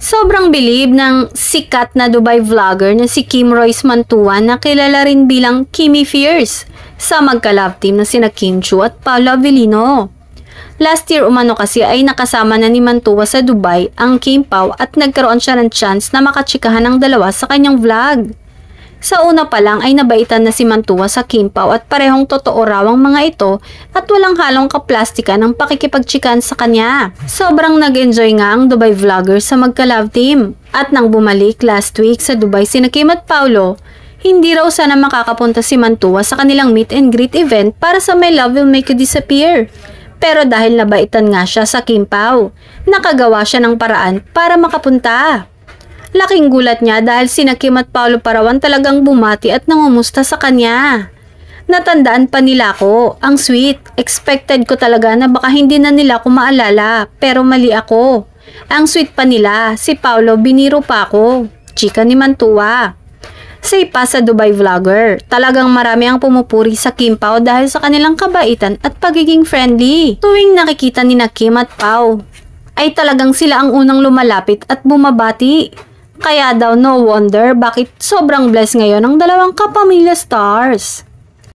Sobrang bilib ng sikat na Dubai vlogger na si Kim Royce Mantua na kilala rin bilang Kimmy Fierce sa magka-love team na sina Kim Chiu at Paolo Avellino. Last year umano kasi ay nakasama na ni Mantua sa Dubai ang Kim Pao at nagkaroon siya ng chance na makachikahan ng dalawa sa kanyang vlog. Sa una pa lang ay nabaitan na si Mantua sa Kim Pao at parehong totoo raw ang mga ito at walang halong kaplastika ng pakikipagchikan sa kanya. Sobrang nag-enjoy nga ang Dubai vlogger sa magka-love team. At nang bumalik last week sa Dubai sina Kim at Paolo, hindi raw sana makakapunta si Mantua sa kanilang meet and greet event para sa My Love Will Make You Disappear. Pero dahil nabaitan nga siya sa Kim Pao, nakagawa siya ng paraan para makapunta. Laking gulat niya dahil sina Kim at Paolo Parawan talagang bumati at nangumusta sa kanya. Natandaan pa nila ko, ang sweet. Expected ko talaga na baka hindi na nila ako maalala, pero mali ako. Ang sweet pa nila, si Paolo biniro pa ako. Chika ni Mantua. Say pa sa Dubai vlogger, talagang marami ang pumupuri sa Kim Pao dahil sa kanilang kabaitan at pagiging friendly. Tuwing nakikita ni na Kim at Pao, ay talagang sila ang unang lumalapit at bumabati. Kaya daw no wonder bakit sobrang blessed ngayon ang dalawang kapamilya stars.